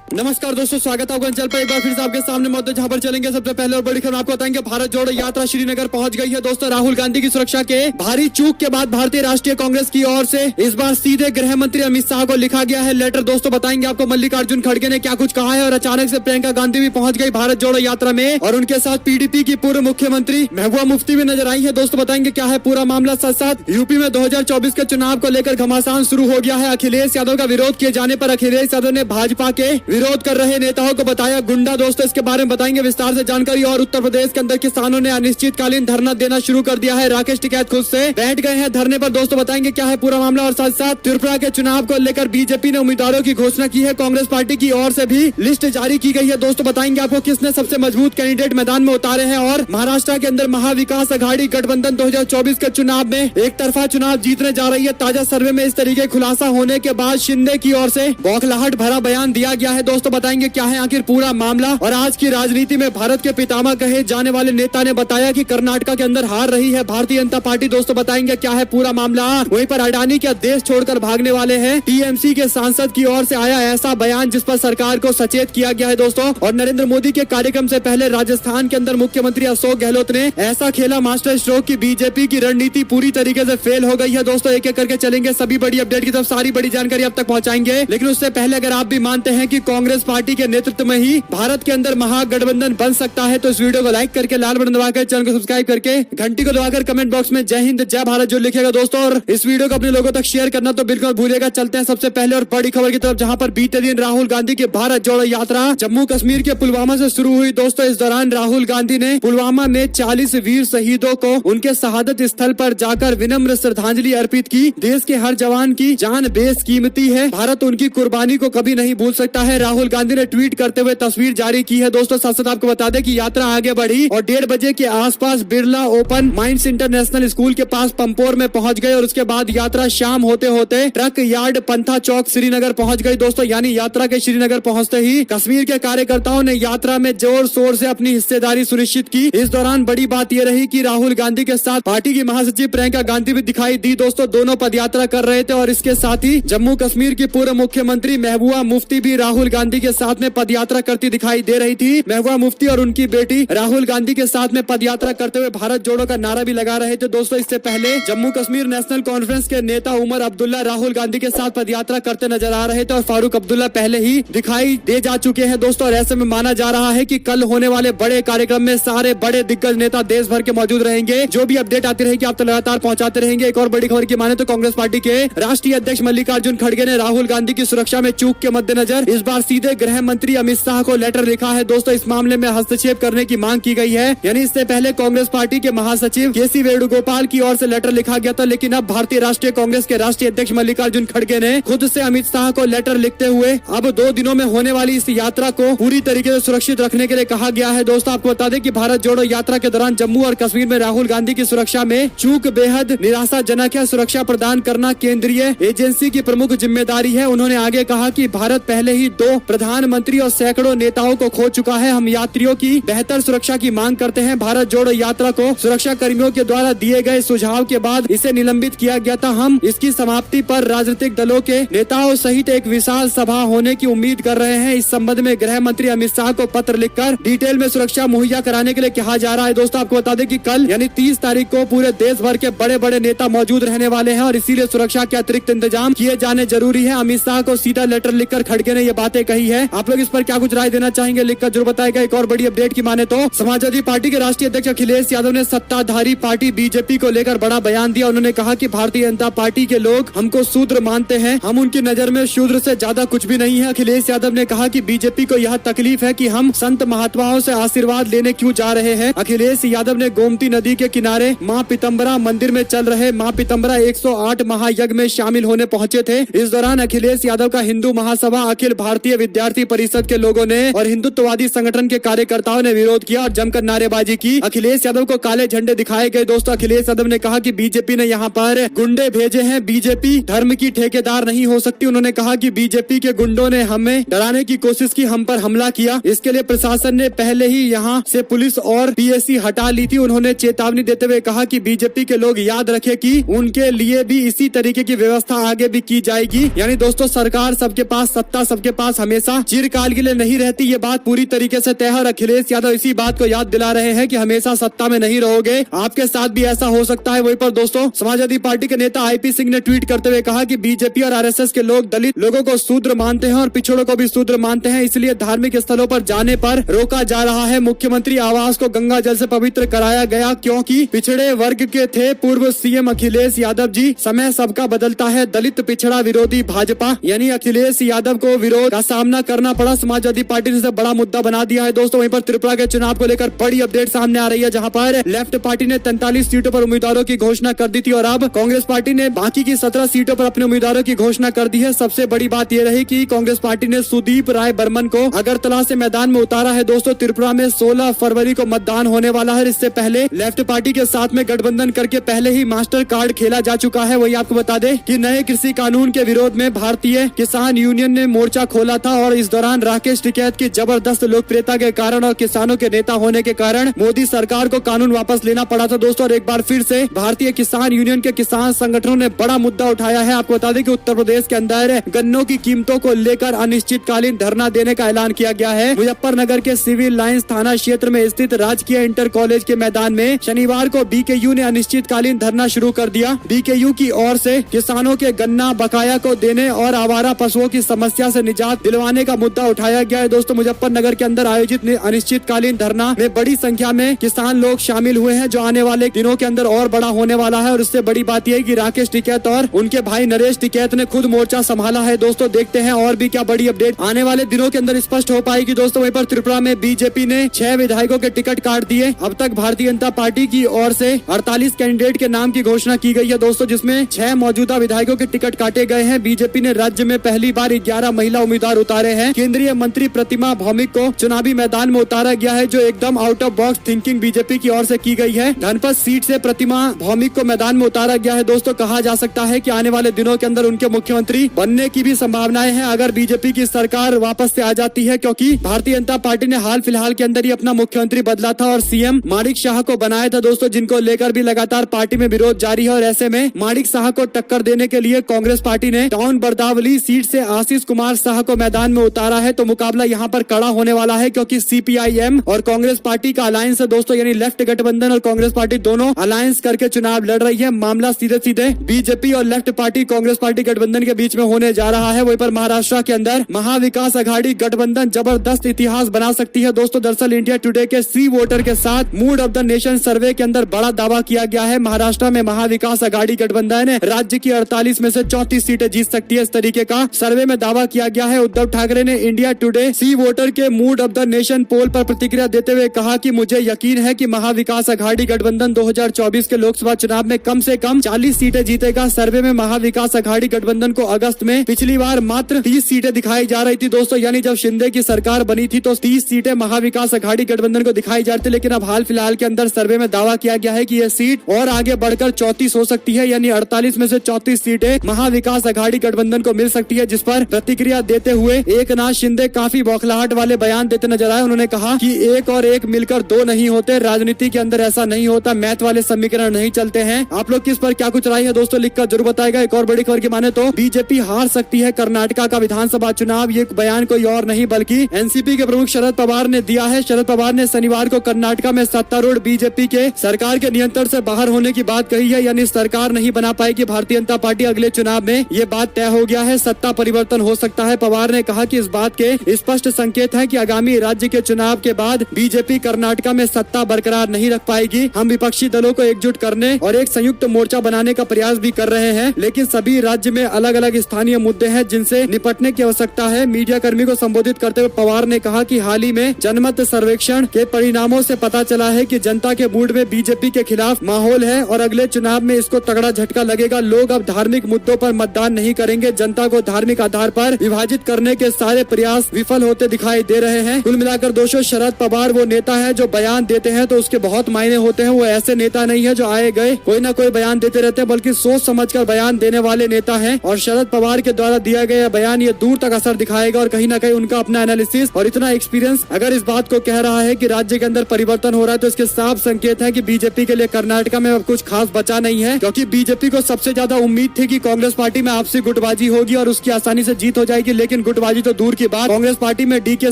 नमस्कार दोस्तों, स्वागत है आपका अंचल पर। एक बार फिर से आपके सामने मौजूद, जहां पर चलेंगे सबसे पहले और बड़ी खबर आपको बताएंगे। भारत जोड़ो यात्रा श्रीनगर पहुंच गई है दोस्तों। राहुल गांधी की सुरक्षा के भारी चूक के बाद भारतीय राष्ट्रीय कांग्रेस की ओर से इस बार सीधे गृह मंत्री अमित शाह को लिखा गया है लेटर। दोस्तों बताएंगे आपको मल्लिकार्जुन खड़गे ने क्या कुछ कहा है, और अचानक से प्रियंका गांधी भी पहुंच गई भारत जोड़ो यात्रा में, और उनके साथ पीडीपी की पूर्व मुख्यमंत्री महबूबा मुफ्ती भी नजर आई है। दोस्तों बताएंगे क्या है पूरा मामला। साथ साथ यूपी में 2024 के चुनाव को लेकर घमासान शुरू हो गया है। अखिलेश यादव का विरोध किए जाने पर अखिलेश यादव ने भाजपा के विरोध कर रहे नेताओं को बताया गुंडा। दोस्तों इसके बारे में बताएंगे विस्तार से जानकारी। और उत्तर प्रदेश के अंदर किसानों ने अनिश्चितकालीन धरना देना शुरू कर दिया है। राकेश टिकैत खुद से बैठ गए हैं धरने पर। दोस्तों बताएंगे क्या है पूरा मामला। और साथ साथ त्रिपुरा के चुनाव को लेकर बीजेपी ने उम्मीदवारों की घोषणा की है। कांग्रेस पार्टी की ओर से भी लिस्ट जारी की गई है। दोस्तों बताएंगे आपको किसने सबसे मजबूत कैंडिडेट मैदान में उतारे हैं। और महाराष्ट्र के अंदर महाविकास आघाड़ी गठबंधन 2024 के चुनाव में एक तरफा चुनाव जीतने जा रही है। ताजा सर्वे में इस तरीके खुलासा होने के बाद शिंदे की ओर से बौखलाहट भरा बयान दिया गया है। दोस्तों बताएंगे क्या है आखिर पूरा मामला। और आज की राजनीति में भारत के पितामह कहे जाने वाले नेता ने बताया कि कर्नाटक के अंदर हार रही है भारतीय जनता पार्टी। दोस्तों बताएंगे क्या है पूरा मामला। वहीं पर अडानी क्या देश छोड़कर भागने वाले हैं। टीएमसी के सांसद की ओर से आया ऐसा बयान जिस पर सरकार को सचेत किया गया है दोस्तों। और नरेंद्र मोदी के कार्यक्रम से पहले राजस्थान के अंदर मुख्यमंत्री अशोक गहलोत ने ऐसा खेला मास्टर स्ट्रोक की बीजेपी की रणनीति पूरी तरीके से फेल हो गई है। दोस्तों एक एक करके चलेंगे सभी बड़ी अपडेट की तरफ, सारी बड़ी जानकारी अब तक पहुंचाएंगे। लेकिन उससे पहले अगर आप भी मानते हैं कि कांग्रेस पार्टी के नेतृत्व में ही भारत के अंदर महागठबंधन बन सकता है तो इस वीडियो को लाइक करके, लाल बटन दबाकर, चैनल को सब्सक्राइब करके, घंटी को दबाकर कमेंट बॉक्स में जय हिंद जय भारत जो लिखेगा दोस्तों। और इस वीडियो को अपने लोगों तक शेयर करना तो बिल्कुल भूलेगा। चलते हैं सबसे पहले और बड़ी खबर की तरफ, जहां पर बीते दिन राहुल गांधी की भारत जोड़ो यात्रा जम्मू कश्मीर के पुलवामा से शुरू हुई। दोस्तों इस दौरान राहुल गांधी ने पुलवामा में 40 वीर शहीदों को उनके शहादत स्थल पर जाकर विनम्र श्रद्धांजलि अर्पित की। देश के हर जवान की जान बेशकीमती है, भारत उनकी कुर्बानी को कभी नहीं भूल सकता है, राहुल गांधी ने ट्वीट करते हुए तस्वीर जारी की है। दोस्तों साथ साथ आपको बता दें कि यात्रा आगे बढ़ी और 1:30 बजे के आसपास Birla open mines international school के पास पंपोर में पहुंच गए। और उसके बाद यात्रा शाम होते होते ट्रक यार्ड पंथा चौक श्रीनगर पहुंच गई। दोस्तों यानी यात्रा के श्रीनगर पहुंचते ही कश्मीर के कार्यकर्ताओं ने यात्रा में जोर शोर से अपनी हिस्सेदारी सुनिश्चित की। इस दौरान बड़ी बात यह रही कि राहुल गांधी के साथ पार्टी की महासचिव प्रियंका गांधी भी दिखाई दी। दोस्तों दोनों पदयात्रा कर रहे थे और इसके साथ ही जम्मू कश्मीर की पूर्व मुख्यमंत्री महबूबा मुफ्ती भी राहुल गांधी के साथ में पदयात्रा करती दिखाई दे रही थी। महबूबा मुफ्ती और उनकी बेटी राहुल गांधी के साथ में पदयात्रा करते हुए भारत जोड़ो का नारा भी लगा रहे थे। दोस्तों इससे पहले जम्मू कश्मीर नेशनल कॉन्फ्रेंस के नेता उमर अब्दुल्ला राहुल गांधी के साथ पदयात्रा करते नजर आ रहे थे और फारूक अब्दुल्ला पहले ही दिखाई दे जा चुके हैं दोस्तों। और ऐसे में माना जा रहा है कि कल होने वाले बड़े कार्यक्रम में सारे बड़े दिग्गज नेता देश भर के मौजूद रहेंगे। जो भी अपडेट आती रहेगी आप तो लगातार पहुंचाते रहेंगे। एक और बड़ी खबर की माने तो कांग्रेस पार्टी के राष्ट्रीय अध्यक्ष मल्लिकार्जुन खड़गे ने राहुल गांधी की सुरक्षा में चूक के मद्देनजर इस बार सीधे गृह मंत्री अमित शाह को लेटर लिखा है। दोस्तों इस मामले में हस्तक्षेप करने की मांग की गई है। यानी इससे पहले कांग्रेस पार्टी के महासचिव केसी वेणुगोपाल की ओर से लेटर लिखा गया था, लेकिन अब भारतीय राष्ट्रीय कांग्रेस के राष्ट्रीय अध्यक्ष मल्लिकार्जुन खड़गे ने खुद से अमित शाह को लेटर लिखते हुए अब 2 दिनों में होने वाली इस यात्रा को पूरी तरीके से सुरक्षित रखने के लिए कहा गया है। दोस्तों आपको बता दें कि भारत जोड़ो यात्रा के दौरान जम्मू और कश्मीर में राहुल गांधी की सुरक्षा में चूक बेहद निराशाजनक है। सुरक्षा प्रदान करना केंद्रीय एजेंसी की प्रमुख जिम्मेदारी है। उन्होंने आगे कहा कि भारत पहले ही 2 प्रधानमंत्री और सैकड़ों नेताओं को खो चुका है। हम यात्रियों की बेहतर सुरक्षा की मांग करते हैं। भारत जोड़ो यात्रा को सुरक्षा कर्मियों के द्वारा दिए गए सुझाव के बाद इसे निलंबित किया गया था। हम इसकी समाप्ति पर राजनीतिक दलों के नेताओं सहित एक विशाल सभा होने की उम्मीद कर रहे हैं। इस संबंध में गृह मंत्री अमित शाह को पत्र लिखकर डिटेल में सुरक्षा मुहैया कराने के लिए कहा जा रहा है। दोस्तों आपको बता दें कि कल यानी 30 तारीख को पूरे देश भर के बड़े बड़े नेता मौजूद रहने वाले हैं और इसीलिए सुरक्षा के अतिरिक्त इंतजाम किए जाने जरूरी है। अमित शाह को सीधा लेटर लिखकर खड़गे ने ये बातें कही है। आप लोग इस पर क्या कुछ राय देना चाहेंगे लिखकर जरूर बताएगा। एक और बड़ी अपडेट की माने तो समाजवादी पार्टी के राष्ट्रीय अध्यक्ष अखिलेश यादव ने सत्ताधारी पार्टी बीजेपी को लेकर बड़ा बयान दिया। उन्होंने कहा कि भारतीय जनता पार्टी के लोग हमको शूद्र मानते हैं, हम उनकी नजर में शूद्र से ज्यादा कुछ भी नहीं है। अखिलेश यादव ने कहा कि बीजेपी को यह तकलीफ है कि हम संत महात्माओं से आशीर्वाद लेने क्यों जा रहे हैं। अखिलेश यादव ने गोमती नदी के किनारे माँ पीतम्बरा मंदिर में चल रहे माँ पीतम्बरा 108 महायज्ञ में शामिल होने पहुंचे थे। इस दौरान अखिलेश यादव का हिंदू महासभा, अखिल भारतीय विद्यार्थी परिषद के लोगों ने और हिंदुत्ववादी संगठन के कार्यकर्ताओं ने विरोध किया और जमकर नारेबाजी की। अखिलेश यादव को काले झंडे दिखाए गए। दोस्तों अखिलेश यादव ने कहा कि बीजेपी ने यहाँ पर गुंडे भेजे हैं, बीजेपी धर्म की ठेकेदार नहीं हो सकती। उन्होंने कहा कि बीजेपी के गुंडों ने हमें डराने की कोशिश की, हम पर हमला किया। इसके लिए प्रशासन ने पहले ही यहाँ से पुलिस और पीएसी हटा ली थी। उन्होंने चेतावनी देते हुए कहा कि बीजेपी के लोग याद रखें कि उनके लिए भी इसी तरीके की व्यवस्था आगे भी की जाएगी। यानी दोस्तों सरकार सबके पास, सत्ता सबके पास कांग्रेस हमेशा चिरकाल के लिए नहीं रहती, ये बात पूरी तरीके से तय है और अखिलेश यादव इसी बात को याद दिला रहे हैं कि हमेशा सत्ता में नहीं रहोगे, आपके साथ भी ऐसा हो सकता है। वहीं पर दोस्तों समाजवादी पार्टी के नेता आईपी सिंह ने ट्वीट करते हुए कहा कि बीजेपी और आरएसएस के लोग दलित लोगों को शूद्र मानते हैं और पिछड़ों को भी शूद्र मानते हैं, इसलिए धार्मिक स्थलों पर जाने पर रोका जा रहा है। मुख्यमंत्री आवास को गंगा जल से पवित्र कराया गया क्योंकि पिछड़े वर्ग के थे पूर्व सीएम अखिलेश यादव जी। समय सबका बदलता है, दलित पिछड़ा विरोधी भाजपा यानी अखिलेश यादव को विरोध का सामना करना पड़ा। समाजवादी पार्टी ने बड़ा मुद्दा बना दिया है दोस्तों। वहीं पर त्रिपुरा के चुनाव को लेकर बड़ी अपडेट सामने आ रही है, जहां पर लेफ्ट पार्टी ने 43 सीटों पर उम्मीदवारों की घोषणा कर दी थी और अब कांग्रेस पार्टी ने बाकी की 17 सीटों पर अपने उम्मीदवारों की घोषणा कर दी है। सबसे बड़ी बात यह रही कि कांग्रेस पार्टी ने सुदीप राय बर्मन को अगरतला से मैदान में उतारा है दोस्तों। त्रिपुरा में 16 फरवरी को मतदान होने वाला है। इससे पहले लेफ्ट पार्टी के साथ में गठबंधन करके पहले ही मास्टर कार्ड खेला जा चुका है। वही आपको बता दें कि नए कृषि कानून के विरोध में भारतीय किसान यूनियन ने मोर्चा खोला था और इस दौरान राकेश टिकैत की जबरदस्त लोकप्रियता के कारण और किसानों के नेता होने के कारण मोदी सरकार को कानून वापस लेना पड़ा था दोस्तों। और एक बार फिर से भारतीय किसान यूनियन के किसान संगठनों ने बड़ा मुद्दा उठाया है। आपको बता दें कि उत्तर प्रदेश के अंदर गन्नों की कीमतों को लेकर अनिश्चितकालीन धरना देने का ऐलान किया गया है। मुजफ्फरनगर के सिविल लाइंस थाना क्षेत्र में स्थित राजकीय इंटर कॉलेज के मैदान में शनिवार को बीकेयू ने अनिश्चितकालीन धरना शुरू कर दिया। बीकेयू की ओर से किसानों के गन्ना बकाया को देने और आवारा पशुओं की समस्या से निजात दिलवाने का मुद्दा उठाया गया है दोस्तों। मुजफ्फरनगर के अंदर आयोजित अनिश्चितकालीन धरना में बड़ी संख्या में किसान लोग शामिल हुए हैं, जो आने वाले दिनों के अंदर और बड़ा होने वाला है। और इससे बड़ी बात यह है कि राकेश टिकैत और उनके भाई नरेश टिकैत ने खुद मोर्चा संभाला है दोस्तों। देखते हैं और भी क्या बड़ी अपडेट आने वाले दिनों के अंदर स्पष्ट हो पाएगी दोस्तों। वहीं पर त्रिपुरा में बीजेपी ने 6 विधायकों के टिकट काट दिए। अब तक भारतीय जनता पार्टी की ओर से 48 कैंडिडेट के नाम की घोषणा की गई है दोस्तों, जिसमें 6 मौजूदा विधायकों के टिकट काटे गए हैं। बीजेपी ने राज्य में पहली बार 11 महिला उम्मीदवार उतारे हैं। केंद्रीय मंत्री प्रतिमा भौमिक को चुनावी मैदान में उतारा गया है, जो एकदम out of box thinking BJP की ओर से की गई है। धनपत सीट से प्रतिमा भौमिक को मैदान में उतारा गया है दोस्तों। कहा जा सकता है कि आने वाले दिनों के अंदर उनके मुख्यमंत्री बनने की भी संभावनाएं हैं अगर बीजेपी की सरकार वापस से आ जाती है, क्योंकि भारतीय जनता पार्टी ने हाल फिलहाल के अंदर ही अपना मुख्यमंत्री बदला था और सीएम माणिक शाह को बनाया था दोस्तों, जिनको लेकर भी लगातार पार्टी में विरोध जारी है। और ऐसे में माणिक शाह को टक्कर देने के लिए कांग्रेस पार्टी ने टाउन बरदावली सीट से आशीष कुमार शाह को मैदान में उतारा है। तो मुकाबला यहाँ पर कड़ा होने वाला है, क्योंकि सीपीआईएम और कांग्रेस पार्टी का अलायंस है दोस्तों, यानी लेफ्ट गठबंधन और कांग्रेस पार्टी दोनों अलायंस करके चुनाव लड़ रही है। मामला सीधे सीधे बीजेपी और लेफ्ट पार्टी कांग्रेस पार्टी गठबंधन के बीच में होने जा रहा है। वहीं पर महाराष्ट्र के अंदर महाविकास अघाड़ी गठबंधन जबरदस्त इतिहास बना सकती है दोस्तों। दरअसल इंडिया टुडे के सी वोटर के साथ मूड ऑफ द नेशन सर्वे के अंदर बड़ा दावा किया गया है। महाराष्ट्र में महाविकास अघाड़ी गठबंधन राज्य की 48 में से 34 सीटें जीत सकती है, इस तरीके का सर्वे में दावा किया गया है। उद्धव ठाकरे ने इंडिया टुडे सी वोटर के मूड ऑफ द नेशन पोल पर प्रतिक्रिया देते हुए कहा कि मुझे यकीन है कि महाविकास अघाड़ी गठबंधन 2024 के लोकसभा चुनाव में कम से कम 40 सीटें जीतेगा। सर्वे में महाविकास अघाड़ी गठबंधन को अगस्त में पिछली बार मात्र 30 सीटें दिखाई जा रही थी दोस्तों, यानी जब शिंदे की सरकार बनी थी तो 30 सीटें महाविकास अघाड़ी गठबंधन को दिखाई जा रही थी। लेकिन अब हाल फिलहाल के अंदर सर्वे में दावा किया गया है कि यह सीट और आगे बढ़कर 34 हो सकती है, यानी 48 में से 34 सीटें महाविकास अघाड़ी गठबंधन को मिल सकती है। जिस पर प्रतिक्रिया देते हुए एकनाथ शिंदे काफी बौखलाहट वाले बयान देते नजर आए। उन्होंने कहा कि 1 और 1 मिलकर 2 नहीं होते, राजनीति के अंदर ऐसा नहीं होता, मैथ वाले समीकरण नहीं चलते हैं। आप लोग किस पर क्या कुछ राय है दोस्तों लिखकर जरूर बताएगा। एक और बड़ी खबर की माने तो बीजेपी हार सकती है कर्नाटका का विधानसभा चुनाव। ये बयान कोई और नहीं बल्कि एनसीपी के प्रमुख शरद पवार ने दिया है। शरद पवार ने शनिवार को कर्नाटका में सत्तारूढ़ बीजेपी के सरकार के नियंत्रण से बाहर होने की बात कही है, यानी सरकार नहीं बना पाएगी भारतीय जनता पार्टी अगले चुनाव में। ये बात तय हो गया है, सत्ता परिवर्तन हो सकता है। पवार ने कहा कि इस बात के स्पष्ट संकेत है कि आगामी राज्य के चुनाव के बाद बीजेपी कर्नाटका में सत्ता बरकरार नहीं रख पाएगी। हम विपक्षी दलों को एकजुट करने और एक संयुक्त मोर्चा बनाने का प्रयास भी कर रहे हैं, लेकिन सभी राज्य में अलग अलग स्थानीय मुद्दे हैं जिनसे निपटने की आवश्यकता है। मीडिया कर्मी को संबोधित करते हुए पवार ने कहा कि हाल ही में जनमत सर्वेक्षण के परिणामों से पता चला है कि जनता के मूड में बीजेपी के खिलाफ माहौल है और अगले चुनाव में इसको तगड़ा झटका लगेगा। लोग अब धार्मिक मुद्दों पर मतदान नहीं करेंगे। जनता को धार्मिक आधार पर विभाजित करने के सारे प्रयास विफल होते दिखाई दे रहे हैं। कुल मिलाकर दोस्तों शरद पवार वो नेता है जो बयान देते हैं तो उसके बहुत मायने होते हैं। वो ऐसे नेता नहीं है जो आए गए कोई ना कोई बयान देते रहते हैं, बल्कि सोच समझकर बयान देने वाले नेता हैं। और शरद पवार के द्वारा दिया गया बयान ये दूर तक असर दिखाएगा और कहीं ना कहीं उनका अपना एनालिसिस और इतना एक्सपीरियंस अगर इस बात को कह रहा है कि राज्य के अंदर परिवर्तन हो रहा है, तो इसके साफ संकेत है कि बीजेपी के लिए कर्नाटका में अब कुछ खास बचा नहीं है। क्योंकि बीजेपी को सबसे ज्यादा उम्मीद थी कि कांग्रेस पार्टी में आपसी गुटबाजी होगी और उसकी आसानी से जीत हो जाएगी, लेकिन गुटबाजी तो दूर की बात, कांग्रेस पार्टी में DK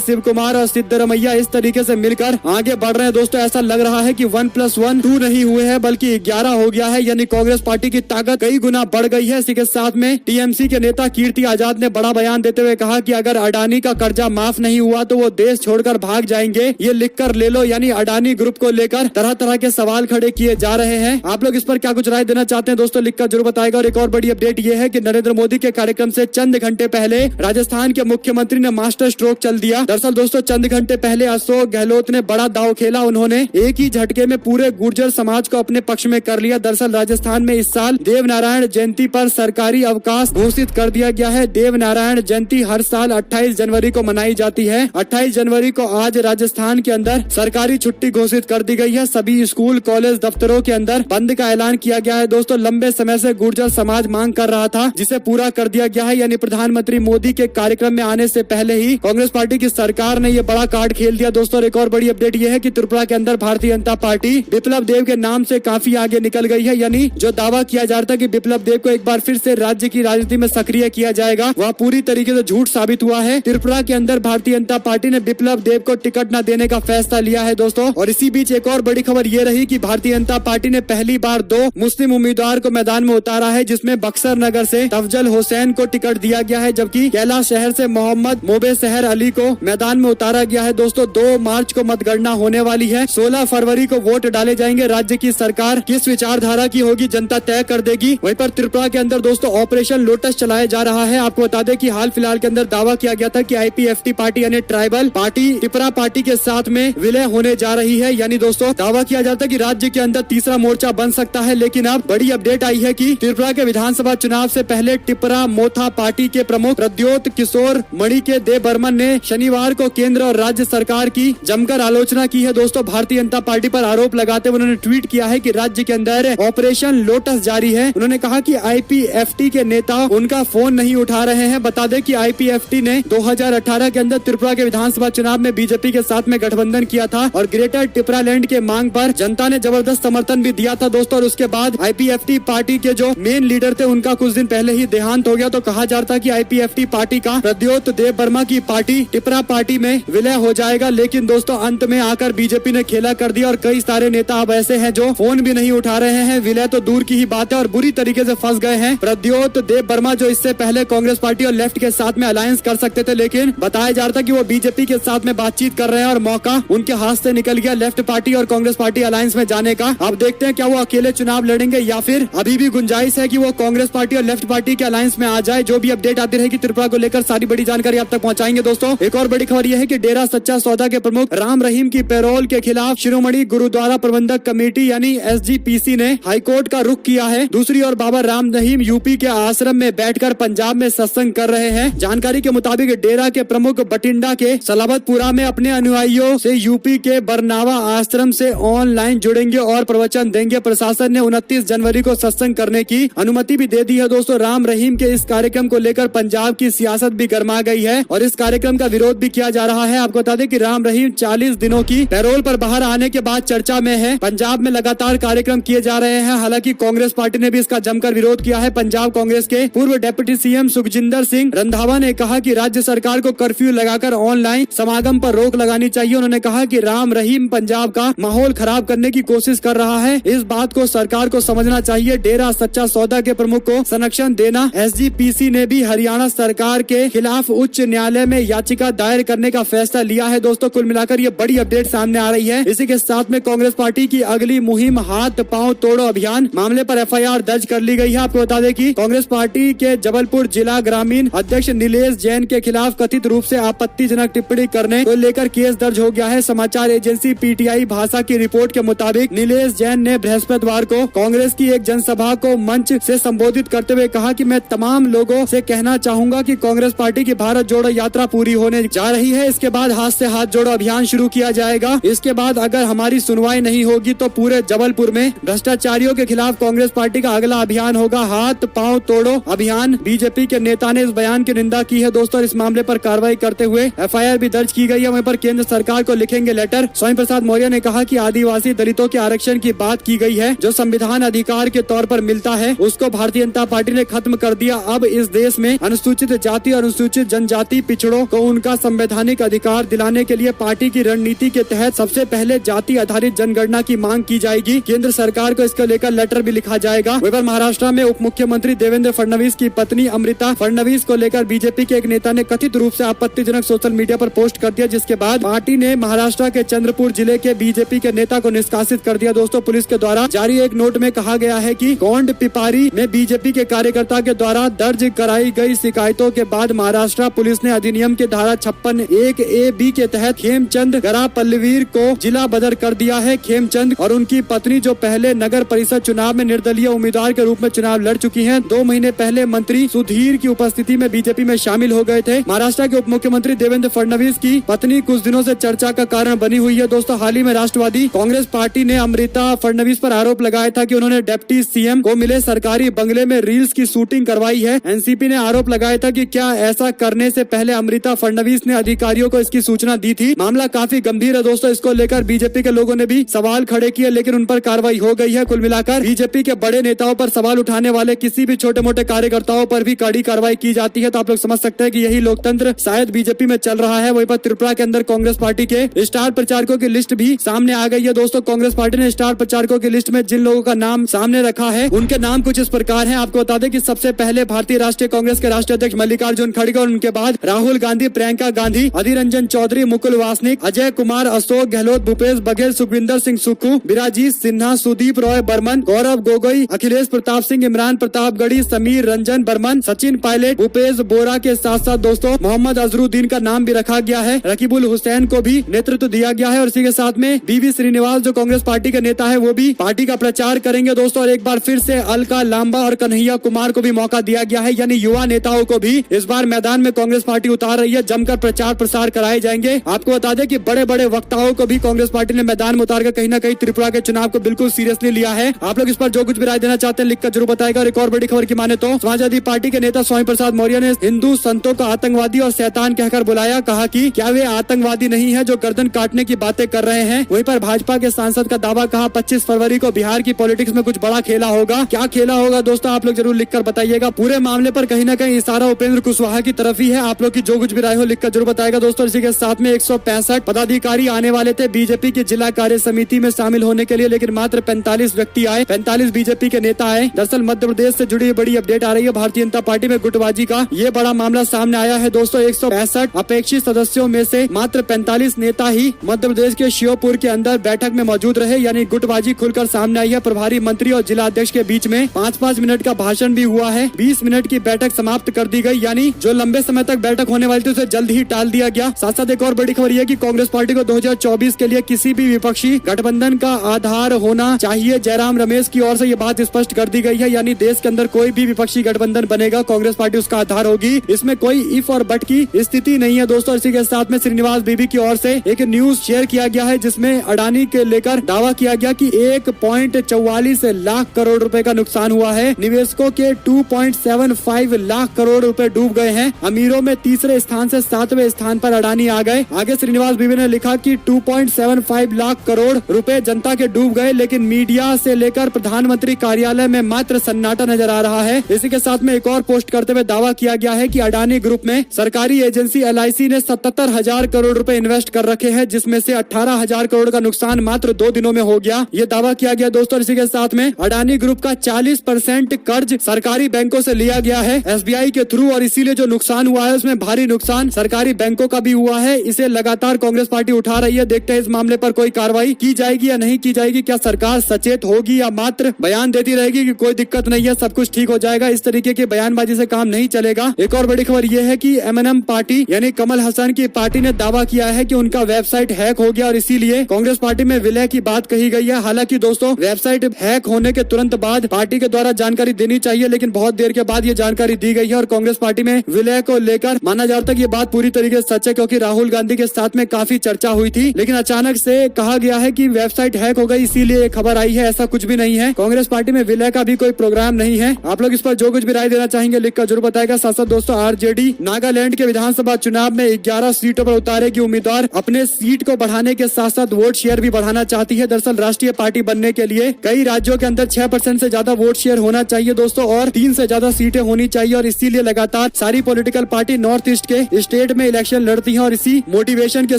शिव कुमार और सिद्धरमैया इस तरीके से मिलकर आगे बढ़ रहे हैं दोस्तों। ऐसा लग रहा है कि 1+1 2 नहीं हुए हैं बल्कि 11 हो गया है, यानी कांग्रेस पार्टी की ताकत कई गुना बढ़ गई है। इसी के साथ में TMC के नेता कीर्ति आजाद ने बड़ा बयान देते हुए कहा कि अगर अडानी का कर्जा माफ नहीं हुआ तो वो देश छोड़कर भाग जाएंगे, ये लिख कर ले लो। यानी अडानी ग्रुप को लेकर तरह तरह के सवाल खड़े किए जा रहे हैं। आप लोग इस पर क्या कुछ राय देना चाहते हैं दोस्तों, लिखकर जरूर बताएगा। और एक और बड़ी अपडेट ये है कि नरेंद्र मोदी के कार्यक्रम से चंद घंटे पहले राजस्थान के मुख्यमंत्री ने मास्टर स्ट्रोक चल दिया। दरअसल दोस्तों चंद घंटे पहले अशोक गहलोत ने बड़ा दांव खेला, उन्होंने एक ही झटके में पूरे गुर्जर समाज को अपने पक्ष में कर लिया। दरअसल राजस्थान में इस साल देवनारायण जयंती पर सरकारी अवकाश घोषित कर दिया गया है। देवनारायण जयंती हर साल 28 जनवरी को मनाई जाती है। 28 जनवरी को आज राजस्थान के अंदर सरकारी छुट्टी घोषित कर दी गई है। सभी स्कूल कॉलेज दफ्तरों के अंदर बंद का ऐलान किया गया है। दोस्तों लंबे समय से गुर्जर समाज मांग कर रहा था, जिसे पूरा कर दिया गया है। यानी प्रधानमंत्री मोदी के कार्यक्रम में आने से पहले ही कांग्रेस पार्टी की सरकार ने ये बड़ा कार्ड खेल दिया। दोस्तों एक और बड़ी अपडेट ये है कि त्रिपुरा के अंदर भारतीय जनता पार्टी बिप्लब देव के नाम से काफी आगे निकल गई है। यानी जो दावा किया जा रहा था कि बिप्लब देव को एक बार फिर से राज्य की राजनीति में सक्रिय किया जाएगा, वह पूरी तरीके से झूठ साबित हुआ है। त्रिपुरा के अंदर भारतीय जनता पार्टी ने बिप्लब देव को टिकट न देने का फैसला लिया है दोस्तों। और इसी बीच एक और बड़ी खबर ये रही कि भारतीय जनता पार्टी ने पहली बार 2 मुस्लिम उम्मीदवार को मैदान में उतारा है, जिसमें बक्सर नगर से तफजल हुसैन को टिकट दिया गया है, जबकि कैलाश शहर से मोहम्मद मोबेसहर अली को मैदान में उतारा गया है। दोस्तों 2 मार्च को मतगणना होने वाली है, 16 फरवरी को वोट डाले जाएंगे। राज्य की सरकार किस विचारधारा की होगी जनता तय कर देगी। वहीं पर त्रिपुरा के अंदर दोस्तों ऑपरेशन लोटस चलाया जा रहा है। आपको बता दें कि हाल फिलहाल के अंदर दावा किया गया था कि IPFT पार्टी यानी ट्राइबल पार्टी त्रिपुरा पार्टी के साथ में विलय होने जा रही है। यानी दोस्तों दावा किया जाता है कि राज्य के अंदर तीसरा मोर्चा बन सकता है। लेकिन अब बड़ी अपडेट आई है कि त्रिपुरा के विधानसभा चुनाव से पहले त्रिपुरा मोथा पार्टी के प्रमुख प्रद्योत किशोर मणि के देव बर्मन ने शनिवार को केंद्र और राज्य सरकार की जमकर आलोचना की है। दोस्तों भारतीय जनता पार्टी पर आरोप लगाते हुए उन्होंने ट्वीट किया है कि राज्य के अंदर ऑपरेशन लोटस जारी है। उन्होंने कहा कि IPFT के नेता उनका फोन नहीं उठा रहे हैं। बता दें कि IPFT ने 2018 के अंदर त्रिपुरा के विधानसभा चुनाव में बीजेपी के साथ में गठबंधन किया था और ग्रेटर त्रिपुरालैंड के मांग पर जनता ने जबरदस्त समर्थन भी दिया था दोस्तों। और उसके बाद IPFT पार्टी के जो मेन लीडर थे उनका कुछ दिन पहले ही देहांत हो गया। तो कहा जा रहा था कि IPFT पार्टी का प्रद्योत देव वर्मा की पार्टी त्रिपुरा पार्टी में विलय हो जाएगा, लेकिन दोस्तों अंत में आकर बीजेपी ने खेला कर दिया और कई सारे नेता अब ऐसे हैं जो फोन भी नहीं उठा रहे हैं। विलय तो दूर की ही बात है और बुरी तरीके से फंस गए हैं। प्रद्योत देव वर्मा जो इससे पहले कांग्रेस पार्टी और लेफ्ट के साथ में अलायंस कर सकते थे, लेकिन बताया जा रहा था कि वो बीजेपी के साथ में बातचीत कर रहे हैं और मौका उनके हाथ से निकल गया लेफ्ट पार्टी और कांग्रेस पार्टी अलायंस में जाने का। अब देखते हैं क्या वो अकेले चुनाव लड़ेंगे या फिर अभी भी गुंजाइश है कि वो कांग्रेस पार्टी और लेफ्ट पार्टी के अलायंस में आ जाए। जो भी अपडेट आती रहेगी त्रिपुरा को लेकर सारी बड़ी जानकारी आप तक पहुंचाएंगे दोस्तों। एक और बड़ी खबर यह है कि डेरा सच्चा सौदा के प्रमुख राम रहीम की पैरोल के खिलाफ शिरोमणि गुरुद्वारा प्रबंधक कमेटी यानी SGPC ने हाईकोर्ट का रुख किया है। दूसरी ओर बाबा राम रहीम यूपी के आश्रम में बैठकर पंजाब में सत्संग कर रहे हैं। जानकारी के मुताबिक डेरा के प्रमुख बटिंडा के सलाबतपुरा में अपने अनुयायियों से यूपी के बरनावा आश्रम से ऑनलाइन जुड़ेंगे और प्रवचन देंगे। प्रशासन ने 29 जनवरी को सत्संग करने की अनुमति भी दे दी है दोस्तों। राम रहीम के इस कार्यक्रम को लेकर पंजाब की सियासत भी गर्मा गई है और इस कार्यक्रम का विरोध भी किया जा रहा है। आपको बता दें कि राम रहीम 40 दिनों की पैरोल पर बाहर आने के बाद चर्चा में है। पंजाब में लगातार कार्यक्रम किए जा रहे हैं। हालांकि कांग्रेस पार्टी ने भी इसका जमकर विरोध किया है। पंजाब कांग्रेस के पूर्व डिप्टी CM सुखजिंदर सिंह रंधावा ने कहा कि राज्य सरकार को कर्फ्यू लगाकर ऑनलाइन समागम पर रोक लगानी चाहिए। उन्होंने कहा कि राम रहीम पंजाब का माहौल खराब करने की कोशिश कर रहा है, इस बात को सरकार को समझना चाहिए। डेरा सच्चा सौदा के प्रमुख को संरक्षण देना। SGPC ने भी हरियाणा सरकार के खिलाफ उच्च न्यायालय में याचिका दायर करने का फैसला लिया है दोस्तों। कुल मिलाकर ये बड़ी अपडेट सामने आ रही है। इसी के साथ में कांग्रेस पार्टी की अगली मुहिम हाथ पांव तोड़ो अभियान मामले पर FIR दर्ज कर ली गई है। आपको बता दें कि कांग्रेस पार्टी के जबलपुर जिला ग्रामीण अध्यक्ष नीलेश जैन के खिलाफ कथित रूप से आपत्तिजनक टिप्पणी करने को लेकर केस दर्ज हो गया है। समाचार एजेंसी PTI भाषा की रिपोर्ट के मुताबिक नीलेश जैन ने बृहस्पतिवार को कांग्रेस की एक जनसभा को मंच से संबोधित करते हुए कहा कि मैं तमाम लोगों से कहना चाहूंगा कि कांग्रेस पार्टी की भारत जोड़ो यात्रा पूरी होने जा रही है। इसके बाद हाथ से हाथ जोड़ो अभियान शुरू किया जाएगा। इसके बाद अगर हमारी सुनवाई नहीं होगी तो पूरे जबलपुर में भ्रष्टाचारियों के खिलाफ कांग्रेस पार्टी का अगला अभियान होगा, हाथ पांव तोड़ो अभियान। बीजेपी के नेता ने इस बयान की निंदा की है दोस्तों। इस मामले पर कार्रवाई करते हुए FIR भी दर्ज की गई है। वहीं पर केंद्र सरकार को लिखेंगे लेटर। स्वामी प्रसाद मौर्य ने कहा कि आदिवासी दलितों के आरक्षण की बात की गई है, जो संविधान अधिकार के तौर पर मिलता है, उसको भारतीय जनता पार्टी ने खत्म कर दिया। अब इस देश में अनुसूचित जाति अनुसूचित जनजाति पिछड़ों को उनका संवैधानिक अधिकार दिलाने के लिए पार्टी की रणनीति के तहत सबसे पहले जाति आधारित जनगणना की मांग की जाएगी। केंद्र सरकार को इसको लेकर लेटर भी लिखा जाएगा। वहीं पर महाराष्ट्र में उप मुख्यमंत्री देवेंद्र फडणवीस की पत्नी अमृता फडणवीस को लेकर बीजेपी के एक नेता ने कथित रूप से आपत्तिजनक सोशल मीडिया पर पोस्ट कर दिया, जिसके बाद पार्टी ने महाराष्ट्र के चंद्रपुर जिले के बीजेपी के नेता को निष्कासित कर दिया। दोस्तों, पुलिस के द्वारा जारी एक नोट में कहा गया है कि गोंड पिपारी में बीजेपी के कार्यकर्ता के द्वारा दर्ज कराई गई शिकायतों के बाद महाराष्ट्र पुलिस ने अधिनियम के धारा 56(1)(a)(b) के तहत खेमचंद गरापल्लवीर को जिला बदर कर दिया है। खेमचंद और उनकी पत्नी जो पहले नगर परिषद चुनाव में निर्दलीय उम्मीदवार के रूप में चुनाव लड़ चुकी हैं, 2 महीने पहले मंत्री सुधीर की उपस्थिति में बीजेपी में शामिल हो गए थे। महाराष्ट्र के उप मुख्यमंत्री देवेंद्र फडणवीस की पत्नी कुछ दिनों से चर्चा का कारण बनी हुई है। दोस्तों, हाल ही में राष्ट्रवादी कांग्रेस पार्टी ने अमृता फडणवीस पर आरोप लगाया था कि उन्होंने डिप्टी सीएम को मिले सरकारी बंगले में रील्स की शूटिंग करवाई है। एनसीपी ने आरोप लगाया था कि क्या ऐसा करने से पहले अमृता फडणवीस ने अधिकारियों को इसकी सूचना दी थी। मामला काफी गंभीर है दोस्तों, इसको लेकर बीजेपी के लोगों ने भी सवाल खड़े किए, लेकिन उन पर कार्रवाई हो गई है। कुल मिलाकर बीजेपी के बड़े नेताओं पर सवाल उठाने वाले किसी भी छोटे मोटे कार्यकर्ताओं पर भी कड़ी कार्रवाई की जाती है। तो आप लोग समझ सकते हैं कि यही लोकतंत्र शायद बीजेपी में चल रहा है। वहीं पर त्रिपुरा के अंदर कांग्रेस पार्टी के स्टार प्रचारकों की लिस्ट भी सामने आ गई है। दोस्तों, कांग्रेस पार्टी ने स्टार प्रचारकों की लिस्ट में जिन लोगों का नाम सामने रखा है उनके नाम कुछ इस प्रकार हैं। आपको बता दें कि सबसे पहले भारतीय राष्ट्रीय कांग्रेस के राष्ट्रीय अध्यक्ष मल्लिकार्जुन खड़गे और उनके बाद राहुल गांधी, प्रियंका गांधी, अधीर रंजन चौधरी, मुकुल वासनिक, अजय कुमार, अशोक गहलोत, भूपेश बघेल, सुखविंदर सिंह सुक्खू, बिराजीत सिन्हा, सुदीप रॉय बर्मन, गौरव गोगोई, अखिलेश प्रताप सिंह, इमरान प्रतापगढ़ी, समीर रंजन बर्मन, सचिन पायलट, भूपेश बोरा के साथ साथ दोस्तों मोहम्मद अजरुद्दीन का नाम भी रखा गया है। रकीबुल हुसैन को भी नेतृत्व दिया गया है और इसी के साथ में बीवी श्रीनिवास जो कांग्रेस पार्टी के नेता है वो भी पार्टी का प्रचार करेंगे। दोस्तों, और एक बार फिर से अलका लांबा और कन्हैया कुमार को भी मौका दिया गया है, यानी युवा नेताओं को भी इस बार मैदान में कांग्रेस पार्टी उतार रही है। जमकर प्रचार प्रसार कराए जाएंगे। आपको बता दें कि बड़े बड़े वक्ताओं को भी कांग्रेस पार्टी ने मैदान में उतार कर कहीं न कहीं त्रिपुरा के चुनाव को बिल्कुल सीरियसली लिया है। आप लोग इस पर जो कुछ भी राय देना चाहते हैं लिखकर जरूर बताएगा। और एक और बड़ी खबर की माने तो समाजवादी पार्टी के नेता स्वामी प्रसाद मौर्य ने हिंदू संतों को आतंकवादी और शैतान कहकर बुलाया। कहा कि क्या वे आतंकवादी नहीं है जो गर्दन काटने की बातें कर रहे हैं। वहीं पर भाजपा के सांसद का दावा, कहा 25 फरवरी को बिहार की पॉलिटिक्स में कुछ बड़ा खेला होगा। क्या खेला होगा दोस्तों, आप लोग जरूर लिखकर बताइएगा। पूरे मामले पर कहीं न कहीं इशारा उपेंद्र कुशवाहा की तरफ ही है। आप लोग की जो कुछ भी राय हो लिखकर जरूर बताएगा। दोस्तों, इसी के साथ में 165 पदाधिकारी आने वाले थे बीजेपी की जिला कार्य समिति में शामिल होने के लिए, लेकिन मात्र 45 व्यक्ति आए, 45 बीजेपी के नेता आए। दरअसल मध्य प्रदेश से जुड़ी बड़ी अपडेट आ रही है। भारतीय जनता पार्टी में गुटबाजी का ये बड़ा मामला सामने आया है। दोस्तों, 165 अपेक्षित सदस्यों में से मात्र 45 नेता ही मध्य प्रदेश के श्योपुर के अंदर बैठक में मौजूद रहे, यानी गुटबाजी खुलकर सामने आई है। प्रभारी मंत्री और जिला अध्यक्ष के बीच में 5-5 मिनट का भाषण भी हुआ है। 20 मिनट की बैठक समाप्त कर दी गई, यानी जो लंबे समय तक बैठक होने वाली थी उसे जल्द ही टाल दिया गया। साथ साथ एक और बड़ी खबर यह कि कांग्रेस पार्टी को 2024 के लिए किसी भी विपक्षी गठबंधन का आधार होना चाहिए। जयराम रमेश की ओर से ये बात स्पष्ट कर दी गई है, यानी देश के अंदर कोई भी विपक्षी गठबंधन बनेगा, कांग्रेस पार्टी उसका आधार होगी। इसमें कोई इफ और बट की स्थिति नहीं है। दोस्तों, इसी के साथ में श्रीनिवास बीबी की ओर से एक न्यूज शेयर किया गया है, जिसमें अडानी के लेकर दावा किया गया कि 1.44 लाख करोड़ रुपए का नुकसान हुआ है। निवेशकों के 2.75 लाख करोड़ रुपए डूब गए हैं। अमीरों में तीसरे स्थान से 7वें स्थान पर अडानी आ गए। आगे श्रीनिवास बीबी ने लिखा कि 2.75 लाख करोड़ रुपए जनता के डूब गए, लेकिन मीडिया से लेकर प्रधानमंत्री कार्यालय में मात्र सन्नाटा नजर आ रहा है। इसी के साथ में एक और पोस्ट करते हुए दावा किया गया है कि अडानी ग्रुप में सरकारी एजेंसी LIC ने 77,000 करोड़ रुपए इन्वेस्ट कर रखे हैं, जिसमें से 18,000 करोड़ का नुकसान मात्र 2 दिनों में हो गया। ये दावा किया गया। दोस्तों, इसी के साथ में अडानी ग्रुप का 40% कर्ज सरकारी बैंकों से लिया गया है SBI के थ्रू, और इसीलिए जो नुकसान हुआ है उसमें भारी नुकसान सरकारी बैंकों का भी हुआ है। इसे लगातार कांग्रेस पार्टी उठा रही है। देखते हैं इस मामले पर कोई कार्रवाई की जाएगी या नहीं की जाएगी। क्या सरकार सचेत होगी या मात्र बयान देती रहेगी कि कोई दिक्कत नहीं है, सब कुछ ठीक हो जाएगा। इस तरीके की बयानबाजी से काम नहीं चलेगा। एक और बड़ी खबर यह है कि MNM पार्टी यानी कमल हसन की पार्टी ने दावा किया है कि उनका वेबसाइट हैक हो गया और इसीलिए कांग्रेस पार्टी में विलय की बात कही गई है। हालांकि दोस्तों, वेबसाइट हैक होने के तुरंत बाद पार्टी के द्वारा जानकारी देनी चाहिए, लेकिन बहुत देर के बाद ये जानकारी दी गई है और कांग्रेस पार्टी में विलय को लेकर माना जा रहा था कि ये बात पूरी तरीके से सच है, क्योंकि राहुल गांधी के साथ में काफी चर्चा हुई थी, लेकिन अचानक से कहा गया है कि वेबसाइट हैक हो गई, इसीलिए ये खबर आई है। ऐसा कुछ भी नहीं है। कांग्रेस पार्टी में विलय का भी कोई प्रोग्राम नहीं है। आप लोग इस पर जो कुछ भी राय देना चाहेंगे लिखकर जरूर बताएगा। साथ साथ दोस्तों, RJD नागालैंड के विधानसभा चुनाव में 11 सीटों पर उतारेगी उम्मीदवार। अपने सीट को बढ़ाने के साथ साथ वोट शेयर भी बढ़ाना चाहती है। दरअसल राष्ट्रीय पार्टी बनने के लिए कई राज्यों के अंदर 6% से ज्यादा वोट शेयर होना चाहिए दोस्तों, और 3 से ज्यादा सीटें होनी चाहिए, और इसीलिए लगातार सारी पॉलिटिकल पार्टी नॉर्थ ईस्ट के स्टेट में इलेक्शन लड़ती है और इसी मोटिवेशन के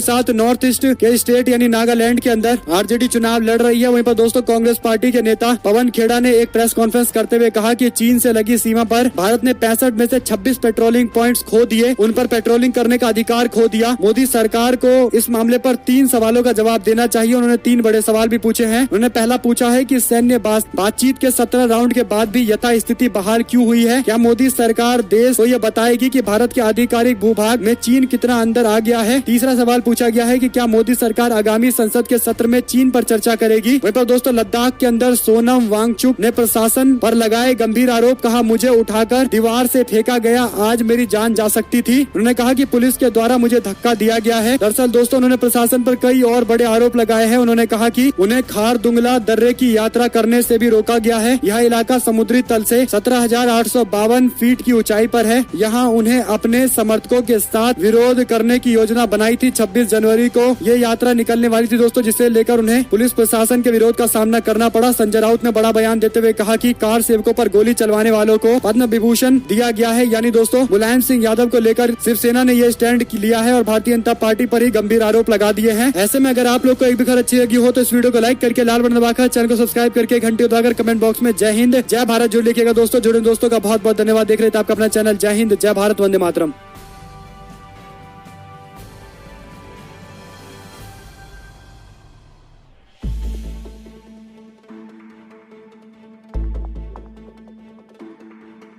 साथ नॉर्थ ईस्ट के स्टेट यानी नागालैंड के अंदर आरजेडी चुनाव लड़ रही है। वहीं पर दोस्तों कांग्रेस पार्टी के नेता पवन खेड़ा ने एक प्रेस कॉन्फ्रेंस करते हुए कहा कि चीन से लगी सीमा पर भारत ने 65 में से 26 पेट्रोलिंग पॉइंट्स खो दिए, उन पर पेट्रोलिंग करने का अधिकार खो दिया। मोदी सरकार को इस मामले पर 3 सवालों का जवाब देना चाहिए। उन्होंने 3 बड़े सवाल भी पूछे हैं। उन्होंने पहला पूछा है कि सैन्य बातचीत के 17 राउंड के बाद भी यथास्थिति बहाल क्यों हुई है? क्या मोदी सरकार देश को यह बताएगी कि भारत के आधिकारिक भूभाग में चीन कितना अंदर आ गया है? तीसरा सवाल पूछा गया है कि क्या मोदी सरकार आगामी संसद के सत्र में चीन पर चर्चा करेगी? वहीं पर दोस्तों लद्दाख के अंदर सोनम वांगचुक ने प्रशासन पर लगाए गंभीर आरोप, कहा मुझे उठाकर दीवार से फेंका गया, आज मेरी जान जा सकती थी। उन्होंने कहा कि पुलिस के द्वारा मुझे धक्का दिया गया है। दरअसल दोस्तों उन्होंने प्रशासन पर कई और बड़े आरोप लगाए हैं। उन्होंने कहा कि उन्हें खारदुंगला दर्रे की यात्रा करने से भी रोका गया है। यह इलाका समुद्री तल से 17,852 फीट की ऊंचाई पर है। यहाँ उन्हें अपने समर्थकों के साथ विरोध करने की योजना बनाई थी। 26 जनवरी को ये यात्रा निकलने वाली थी दोस्तों, जिसे लेकर उन्हें पुलिस प्रशासन के विरोध का सामना करना पड़ा। संजय राउत ने बड़ा बयान देते हुए कहा कि कार सेवकों पर गोली चलवाने वालों को पद्म विभूषण दिया गया है। यानी दोस्तों मुलायम सिंह यादव को लेकर शिवसेना ने ये स्टैंड लिया है और भारतीय जनता पार्टी पर ही गंभीर आरोप लगा दिए हैं। ऐसे में अगर आप लोग को एक भी खबर अच्छी लगी हो तो इस वीडियो को लाइक करके लाल बटन दबाकर चैनल को सब्सक्राइब करके घंटी दबाकर कमेंट बॉक्स में जय हिंद जय भारत जोड़ लिखिएगा। दोस्तों जुड़े दोस्तों का बहुत बहुत धन्यवाद। देख रहे थे आपका अपना चैनल जय हिंद जय भारत वंदे मातरम।